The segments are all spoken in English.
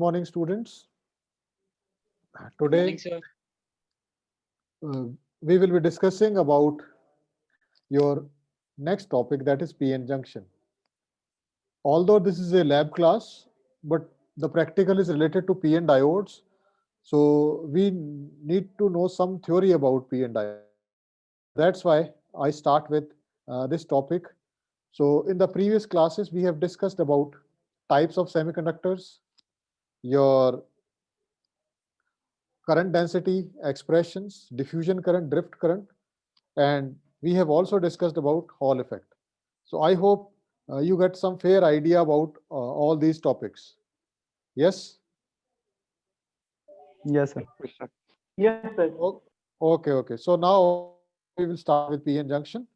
morning, students. Good morning, Today, sir. uh, we will be discussing about your next topic, that is PN junction. Although this is a lab class, but the practical is related to PN diodes. So we need to know some theory about PN diodes. So that's why I start with this topic. So in the previous classes, we have discussed about types of semiconductors, your current density expressions, diffusion current, drift current, and we have also discussed about Hall effect. So I hope you get some fair idea about all these topics. Yes? Yes, sir. Yes, sir. Yes, sir. Okay, okay. So now we will start with PN junction.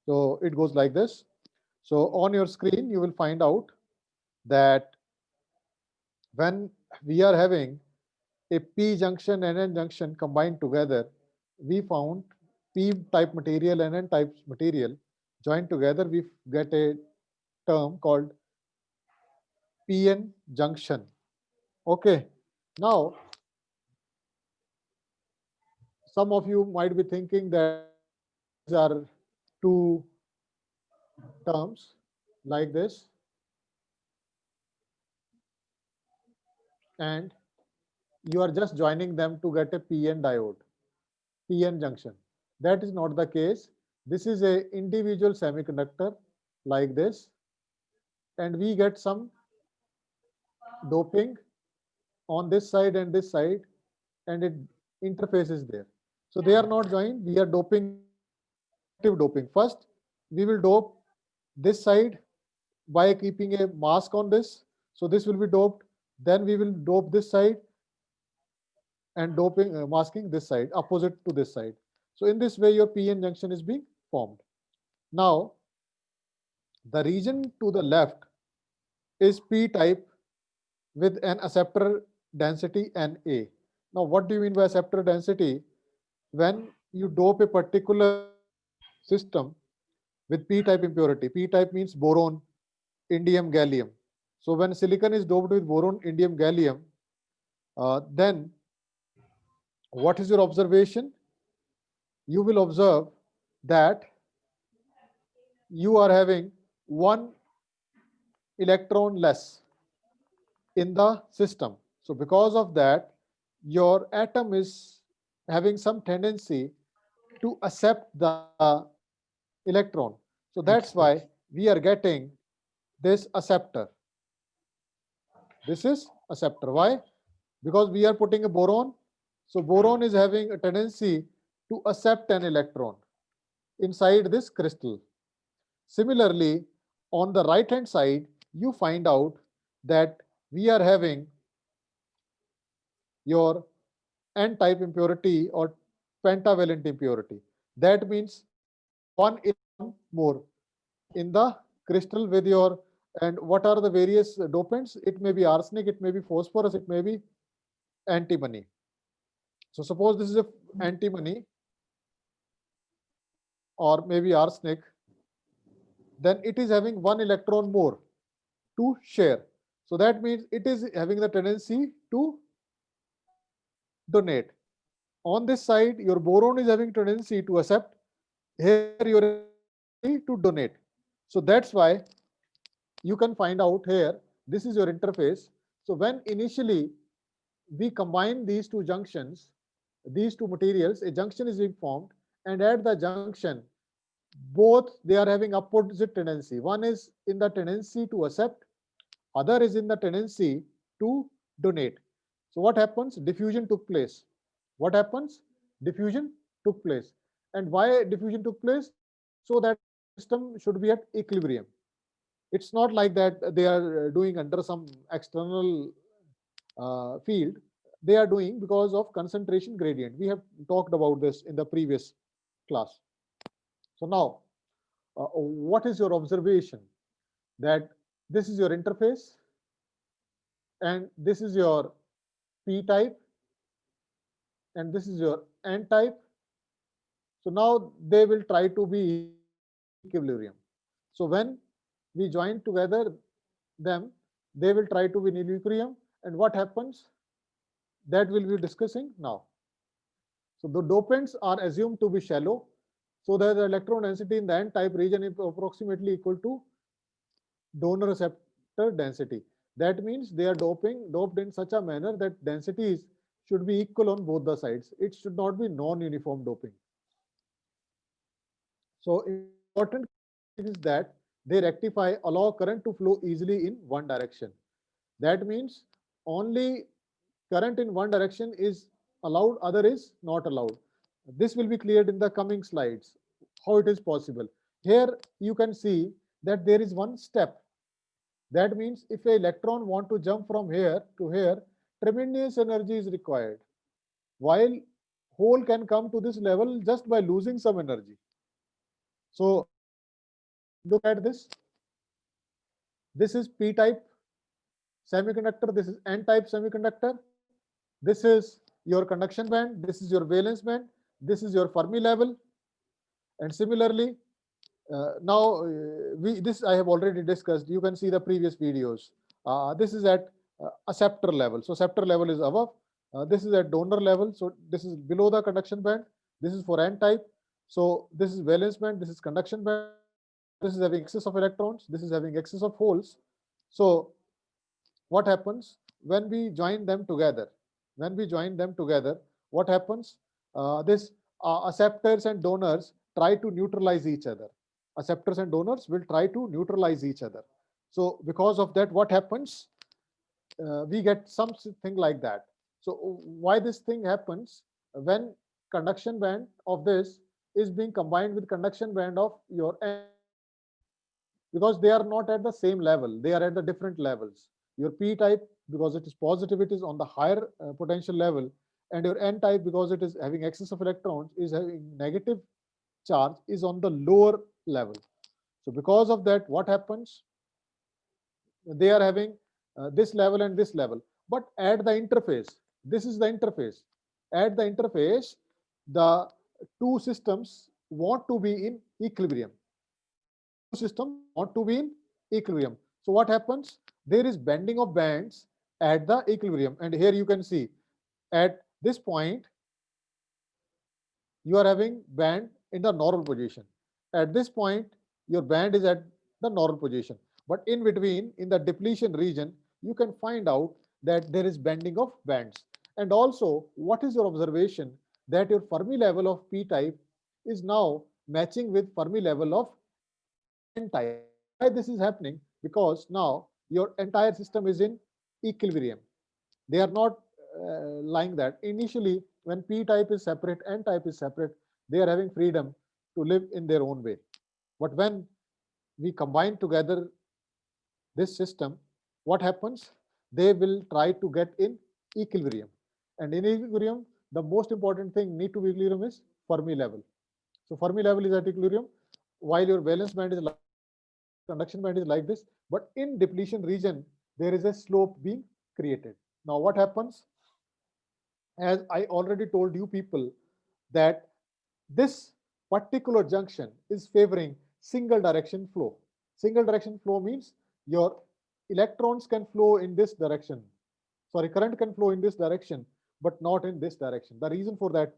So it goes like this. So on your screen, you will find out that when we are having a P junction and N junction combined together, we found P type material and N type material joined together, we get a term called PN junction. Okay. Now, some of you might be thinking that these are two terms like this, and you are just joining them to get a PN diode, PN junction. That is not the case. This is a individual semiconductor like this, and we get some doping on this side and this side, and it interface is there. So they are not joined. We are doping selective doping. First, we will dope this side by keeping a mask on this. So this will be doped. Then we will dope this side and doping masking this side opposite to this side. So in this way, your PN junction is being formed. Now, the region to the left is P type with an acceptor density Na. Now, what do you mean by acceptor density? When you dope a particular system with P type impurity, P type means boron, indium, gallium. So when silicon is doped with boron, indium, gallium, then what is your observation? You will observe that you are having one electron less in the system. So because of that, your atom is having some tendency to accept the electron. So that's why we are getting this acceptor. This is acceptor. Why? Because we are putting a boron. So boron is having a tendency to accept an electron inside this crystal. Similarly, on the right hand side, you find out that we are having your N type impurity or pentavalent impurity. That means one electron more in the crystal with your, and what are the various dopants? It may be arsenic, it may be phosphorus, it may be antimony. So suppose this is a antimony or maybe arsenic, then it is having one electron more to share. So that means it is having the tendency to donate. On this side, your boron is having tendency to accept. Here you are tendency to donate. So that's why you can find out here, this is your interface. So when initially we combine these two junctions, these two materials, a junction is being formed, and at the junction, both they are having opposite tendency. One is in the tendency to accept, other is in the tendency to donate. So what happens? Diffusion took place. What happens? Diffusion took place. And why diffusion took place? So that system should be at equilibrium. It's not like that they are doing under some external field. They are doing because of concentration gradient. We have talked about this in the previous class. So now, what is your observation? That this is your interface and this is your P type and this is your N type. So now they will try to be equilibrium. So when we join together them, they will try to be in equilibrium, And what happens? That we'll be discussing now. So the dopants are assumed to be shallow. So that the electron density in the n-type region is approximately equal to donor receptor density. That means they are doped in such a manner that densities should be equal on both the sides. It should not be non-uniform doping. So important is that they rectify, allow current to flow easily in one direction. That means only current in one direction is allowed, other is not allowed. This will be cleared in the coming slides, how it is possible. Here you can see that there is one step. That means if an electron want to jump from here to here, tremendous energy is required. While hole can come to this level just by losing some energy. So look at this. This is p-type semiconductor, this is n-type semiconductor. This is your conduction band, this is your valence band, this is your Fermi level. And similarly, this I have already discussed. You can see the previous videos. This is at a scepter level. So scepter level is above. This is at donor level. So this is below the conduction band. This is for n-type. So this is valence band. This is conduction band. This is having excess of electrons. This is having excess of holes. So what happens when we join them together? When we join them together, what happens? This acceptors and donors try to neutralize each other. Acceptors and donors will try to neutralize each other. So because of that, what happens? We get something like that. So why this thing happens? When conduction band of this is being combined with conduction band of your N, because they are not at the same level, they are at the different levels. Your p-type, because it is positive, it is on the higher potential level, and your n-type, because it is having excess of electrons, is having negative charge, is on the lower level. So because of that, what happens? They are having this level and this level, but at the interface, this is the interface. At the interface, the two systems want to be in equilibrium. Systems want to be in equilibrium. So what happens? There is bending of bands at the equilibrium, and here you can see at this point you are having band in the normal position. At this point your band is at the normal position, but in between, in the depletion region, you can find out that there is bending of bands. And also, what is your observation? That your Fermi level of p-type is now matching with Fermi level of n-type. Why this is happening? Because now your entire system is in equilibrium. They are not lying that. Initially, when p-type is separate, n-type is separate, they are having freedom to live in their own way. But when we combine together this system, what happens? They will try to get in equilibrium. And in equilibrium, the most important thing need to be equilibrium is Fermi level. So Fermi level is at equilibrium, while your valence band is like conduction band is like this, but in depletion region, there is a slope being created. Now what happens? As I already told you people that this particular junction is favoring single direction flow. Single direction flow means your electrons can flow in this direction. Sorry, current can flow in this direction, but not in this direction. The reason for that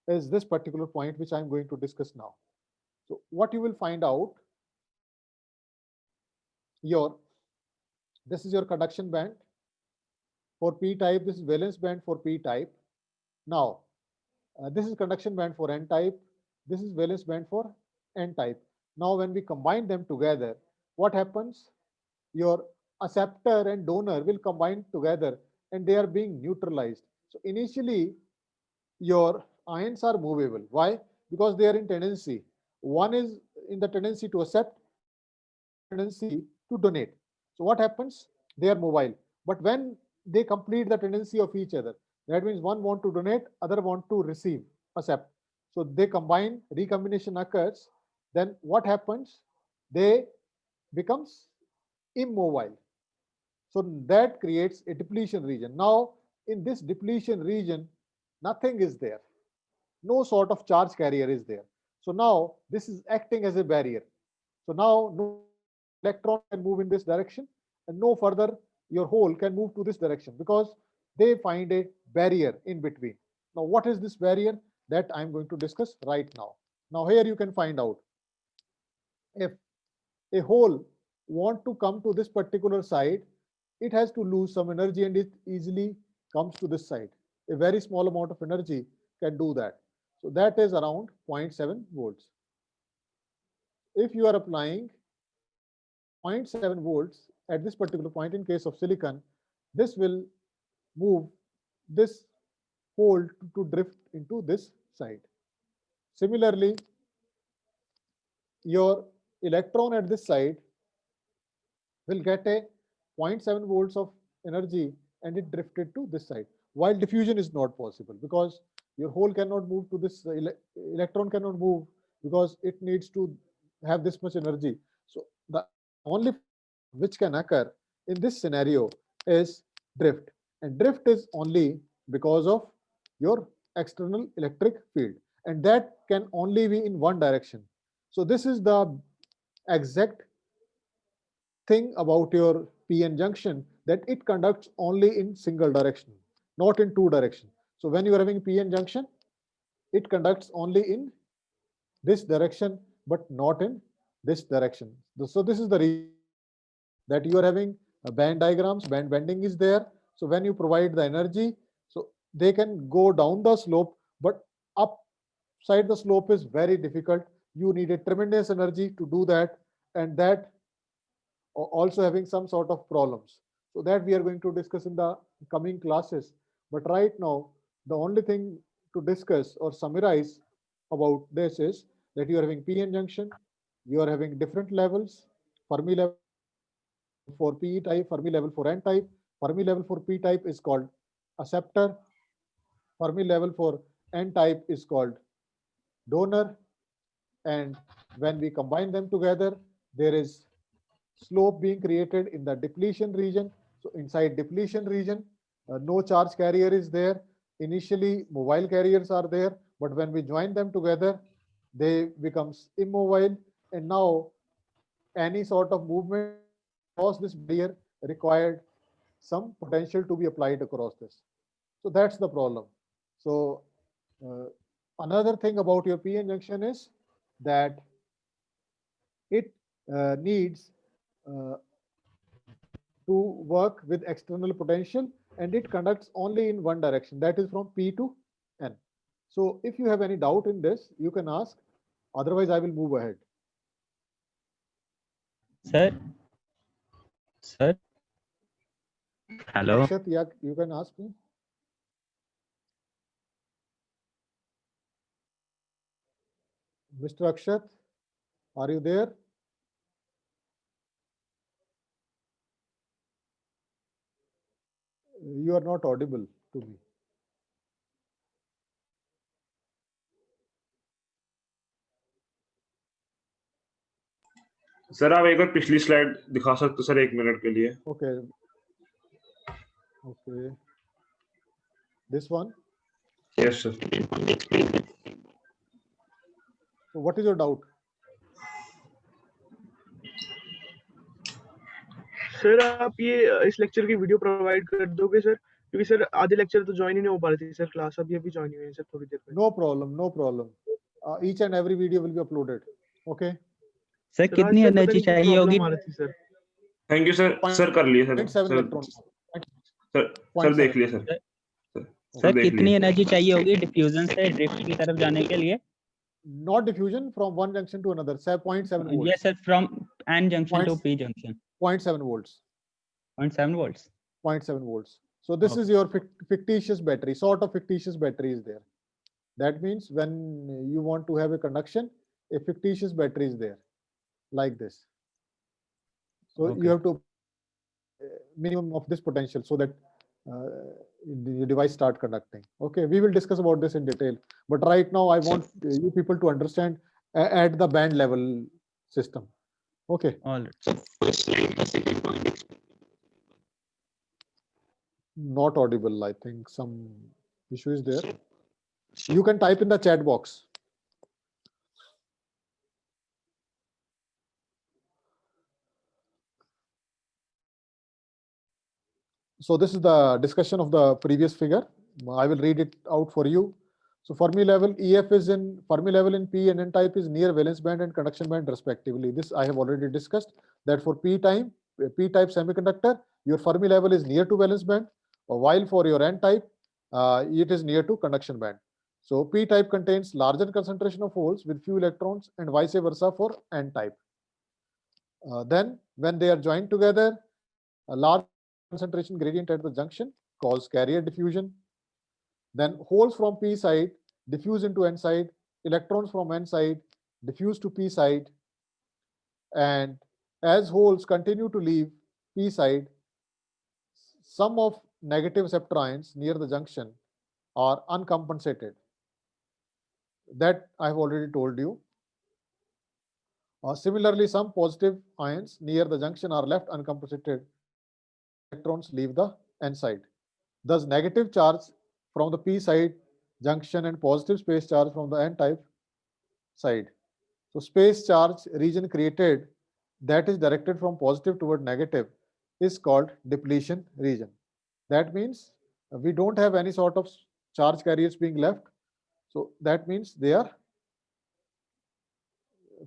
is this particular point, which I'm going to discuss now. So what you will find out, this is your conduction band for p-type, this is valence band for p-type. Now, this is conduction band for n-type, this is valence band for n-type. Now, when we combine them together, what happens? Your acceptor and donor will combine together and they are being neutralized. So initially, your ions are movable. Why? Because they are in tendency. One is in the tendency to accept, tendency to donate. So what happens? They are mobile. But when they complete the tendency of each other, that means one want to donate, other want to receive, accept. So they combine, recombination occurs. Then what happens? They becomes immobile. So that creates a depletion region. Now in this depletion region, nothing is there. No sort of charge carrier is there. So now this is acting as a barrier. So now no electron can move in this direction and no further your hole can move to this direction because they find a barrier in between. Now, what is this barrier? That I'm going to discuss right now. Now, here you can find out if a hole want to come to this particular side, it has to lose some energy and it easily comes to this side. A very small amount of energy can do that. So that is around 0.7 volts. If you are applying 0.7 volts at this particular point in case of silicon, this will move this hole to drift into this side. Similarly, your electron at this side will get a 0.7 volts of energy and it drifted to this side. While diffusion is not possible because your hole cannot move to this, electron cannot move because it needs to have this much energy. So the only which can occur in this scenario is drift, and drift is only because of your external electric field, and that can only be in one direction. So this is the exact thing about your PN junction, that it conducts only in single direction, not in two direction. So when you are having PN junction, it conducts only in this direction, but not in this direction. So this is the reason that you are having band diagrams, band bending is there. So when you provide the energy, so they can go down the slope, but upside the slope is very difficult. You need a tremendous energy to do that, and that also having some sort of problems. So that we are going to discuss in the coming classes. But right now, the only thing to discuss or summarize about this is that you are having PN junction, you are having different levels, Fermi level for P type, Fermi level for N type, Fermi level for P type is called acceptor, Fermi level for N type is called donor, and when we combine them together, there is slope being created in the depletion region. So inside depletion region, no charge carrier is there. Initially, mobile carriers are there, but when we join them together, they becomes immobile. And now any sort of movement across this barrier required some potential to be applied across this. So that's the problem. So uh, another thing about your PN junction is that it needs uh, to work with external potential, and it conducts only in one direction, that is from P to N. So if you have any doubt in this, you can ask, otherwise I will move ahead. Sir, sir, hello. Akshat, yeah, you can ask me. Mr. Akshat, are you there? You are not audible to me. Sir आप एक बार पिछली slide दिखा सकते हो sir 1 minute के लिए? Okay. Okay. This one. Yes sir. So what is your doubt? Sir आप ये इस लेक्चर की वीडियो प्रोवाइड कर दोगे सर, क्योंकि सर आधे लेक्चर तो ज्वाइन ही नहीं हो पा रही थी सर, क्लास अभी अभी ज्वाइन हुई है सर थोड़ी देर पहले। No problem, no problem. Each and every video will be uploaded. Okay. Sir कितनी एनर्जी चाहिए होगी? Sir thank you sir. Sir कर लिए सर। 0.7 इलेक्ट्रॉन। सर देख लिए सर। सर कितनी एनर्जी चाहिए होगी डिफ्यूजन से ड्रिफ्ट की तरफ जाने के लिए? Not diffusion from one junction to another. Say 0.7 volts. Yes sir, from N junction to P junction. 0.7 volts. 0.7 volts. 0.7 volts. So this is your fictitious battery, sort of fictitious battery is there. That means when you want to have a conduction, a fictitious battery is there, like this. So you have to minimum of this potential so that the device start conducting. Okay, we will discuss about this in detail. But right now I want you people to understand at the band level system. Okay. All right. Not audible. I think some issue is there. You can type in the chat box. So this is the discussion of the previous figure. I will read it out for you. So Fermi level EF is in Fermi level in P and N type is near valence band and conduction band respectively. This I have already discussed that for P type semiconductor, your Fermi level is near to valence band, while for your N type, it is near to conduction band. So P type contains larger concentration of holes with few electrons and vice versa for N type. Then when they are joined together, a large concentration gradient at the junction cause carrier diffusion. Then holes from P side diffuse into N side, electrons from N side diffuse to P side, and as holes continue to leave P side, some of negative acceptor ions near the junction are uncompensated. That I have already told you. Similarly, some positive ions near the junction are left uncompensated. Electrons leave the N side. Thus, negative charge from the P side junction and positive space charge from the N type side. So space charge region created that is directed from positive toward negative is called depletion region. That means we don't have any sort of charge carriers being left. So that means they are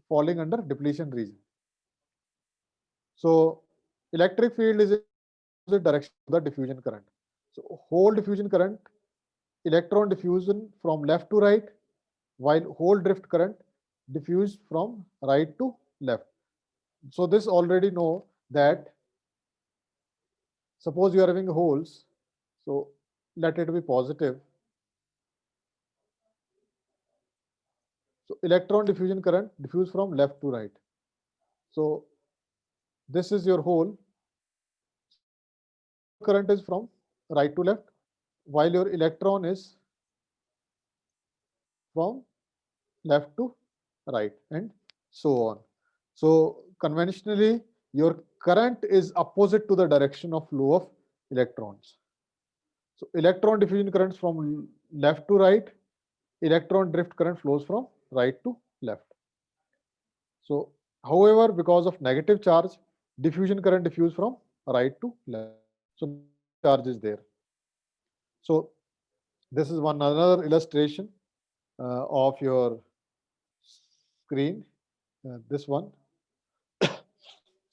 falling under depletion region. So electric field is in the direction of the diffusion current. So hole diffusion current, electron diffusion from left to right, while hole drift current diffuse from right to left. So this already know that suppose you are having holes, so let it be positive. So electron diffusion current diffuse from left to right. So this is your hole. Current is from right to left, while your electron is from left to right, and so on. So conventionally, your current is opposite to the direction of flow of electrons. So electron diffusion currents from left to right, electron drift current flows from right to left. So, however, because of negative charge, diffusion current diffuse from right to left. So charge is there. So this is one another illustration of your screen. This one.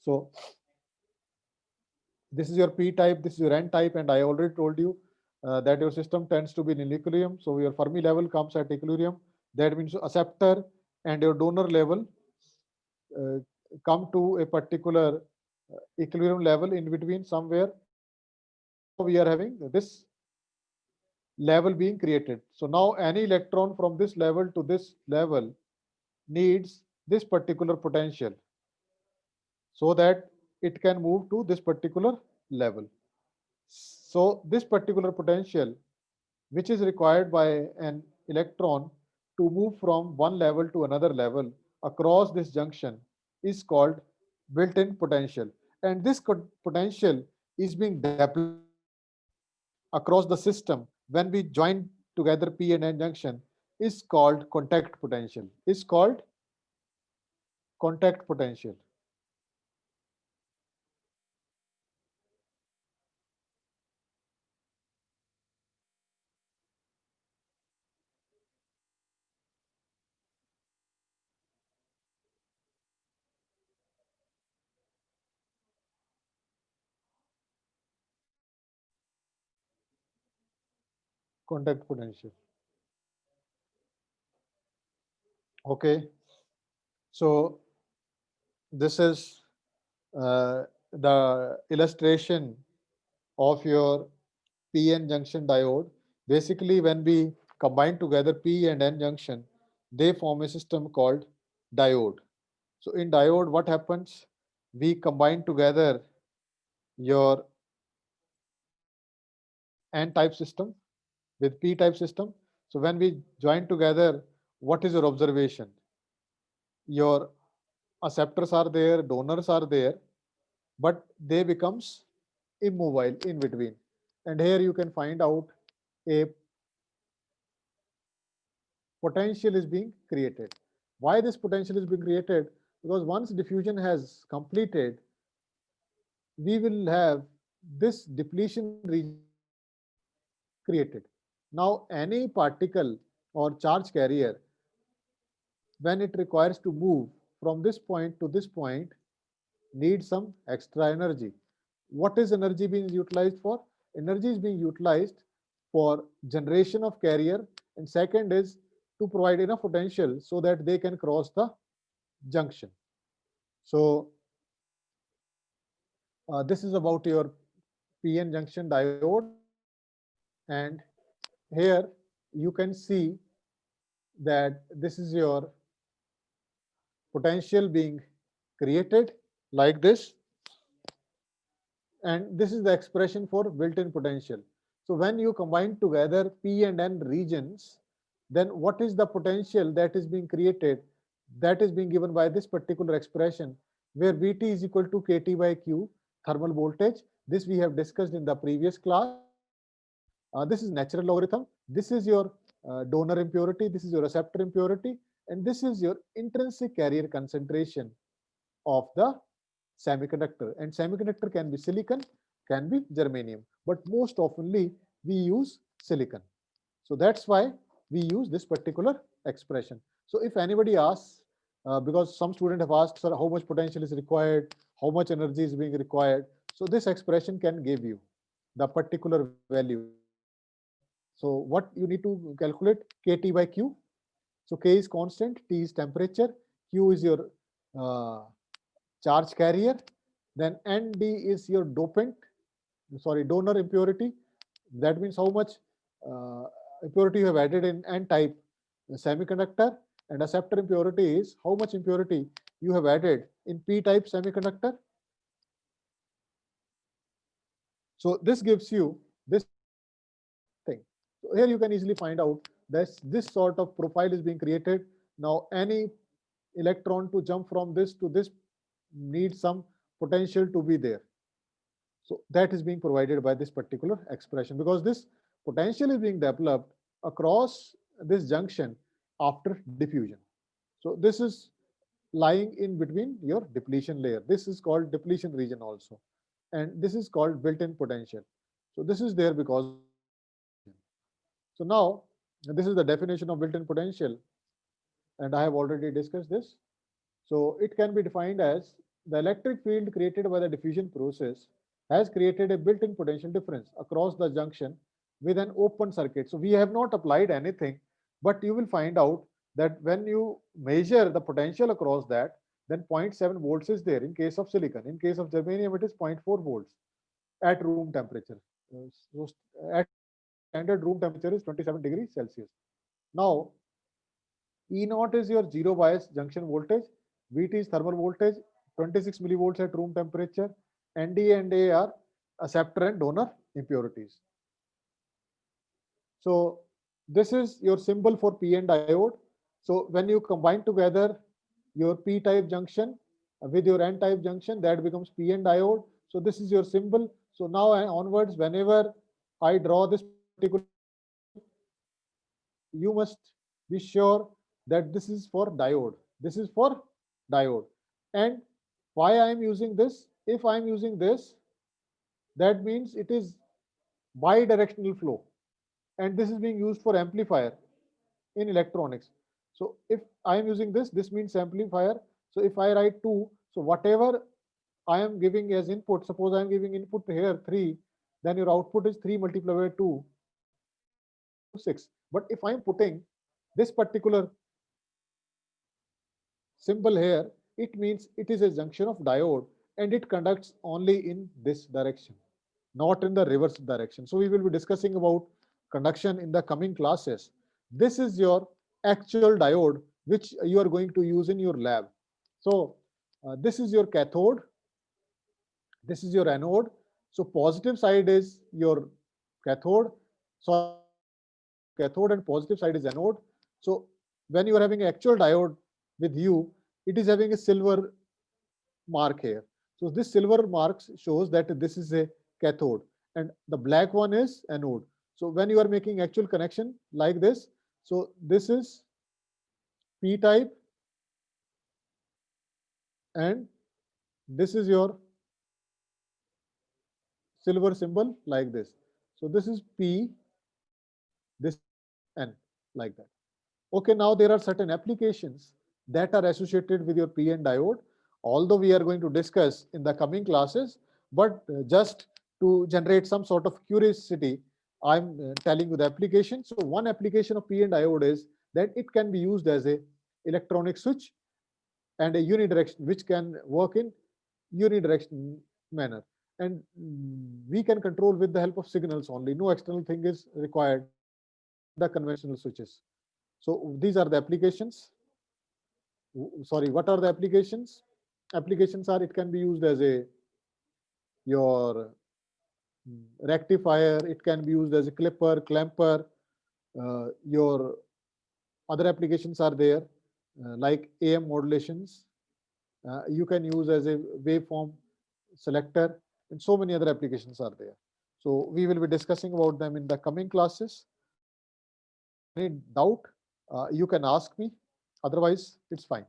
So this is your P type, this is your N type, and I already told you that your system tends to be in equilibrium. So your Fermi level comes at equilibrium. That means acceptor and your donor level come to a particular equilibrium level in between somewhere. We are having this level being created. So now any electron from this level to this level needs this particular potential so that it can move to this particular level. So this particular potential, which is required by an electron to move from one level to another level across this junction, is called built-in potential. And this potential is being deployed across the system when we join together P and N junction is called contact potential. Is called contact potential. Contact potential. Okay. So this is the illustration of your PN junction diode. Basically, when we combine together P and N junction, they form a system called diode. So in diode, what happens? We combine together your N type system with P type system. So when we join together, what is your observation? Your acceptors are there, donors are there, but they becomes immobile in between. And here you can find out a potential is being created. Why this potential is being created? Because once diffusion has completed, we will have this depletion region created. Now, any particle or charge carrier, when it requires to move from this point to this point, needs some extra energy. What is energy being utilized for? Energy is being utilized for generation of carrier, and second is to provide enough potential so that they can cross the junction. So this is about your PN junction diode, and here you can see that this is your potential being created like this, and this is the expression for built-in potential. So when you combine together P and N regions, then what is the potential that is being created? That is being given by this particular expression, where Vt is equal to Kt by Q, thermal voltage. This we have discussed in the previous class. This is natural logarithm. This is your donor impurity. This is your receptor impurity. And this is your intrinsic carrier concentration of the semiconductor. And semiconductor can be silicon, can be germanium. But most oftenly, we use silicon. So that's why we use this particular expression. So if anybody asks, because some students have asked, sir, how much potential is required, how much energy is being required. So this expression can give you the particular value. So what you need to calculate? Kt by Q. So K is constant, T is temperature, Q is your charge carrier, then Nd is your dopant, sorry, donor impurity. That means how much impurity you have added in N-type semiconductor, and acceptor impurity is how much impurity you have added in P-type semiconductor. So this gives you this thing. So here you can easily find out that this sort of profile is being created. Now any electron to jump from this to this needs some potential to be there. So that is being provided by this particular expression, because this potential is being developed across this junction after diffusion. So this is lying in between your depletion layer. This is called depletion region also. And this is called built-in potential. So this is there because. So now this is the definition of built-in potential, and I have already discussed this. So it can be defined as the electric field created by the diffusion process has created a built-in potential difference across the junction with an open circuit. So we have not applied anything, but you will find out that when you measure the potential across that, then 0.7 volts is there in case of silicon. In case of germanium, it is 0.4 volts at room temperature. So at standard room temperature is 27 degrees Celsius. Now, E naught is your zero bias junction voltage. Vt is thermal voltage, 26 millivolts at room temperature. Nd and A are acceptor and donor impurities. So this is your symbol for PN diode. So when you combine together your P-type junction with your N-type junction, that becomes PN diode. So this is your symbol. So now onwards, whenever I draw this particular, you must be sure that this is for diode. This is for diode. And why I am using this? If I am using this, that means it is bidirectional flow. And this is being used for amplifier in electronics. So if I am using this, this means amplifier. So if I write 2, so whatever I am giving as input, suppose I am giving input here 3, then your output is 3 multiplied by 2, 6. But if I am putting this particular symbol here, it means it is a junction of diode and it conducts only in this direction, not in the reverse direction. So we will be discussing about conduction in the coming classes. This is your actual diode which you are going to use in your lab. So this is your cathode, this is your anode. So positive side is your cathode, so cathode, and positive side is anode. So when you are having actual diode with you, it is having a silver mark here. So this silver mark shows that this is a cathode and the black one is anode. So when you are making actual connection like this, so this is P type and this is your silver symbol like this. So this is P, this N, like that. Okay, now there are certain applications that are associated with your PN diode, although we are going to discuss in the coming classes, but just to generate some sort of curiosity, I'm telling you the application. So one application of PN diode is that it can be used as a electronic switch and a unidirection, which can work in unidirection manner. And we can control with the help of signals only. No external thing is required, the conventional switches. So these are the applications. Sorry, what are the applications? Applications are, it can be used as a your rectifier, it can be used as a clipper, clamper. Your other applications are there, like AM modulations. You can use as a waveform selector, and so many other applications are there. So we will be discussing about them in the coming classes. Any doubt, you can ask me. Otherwise, it's fine.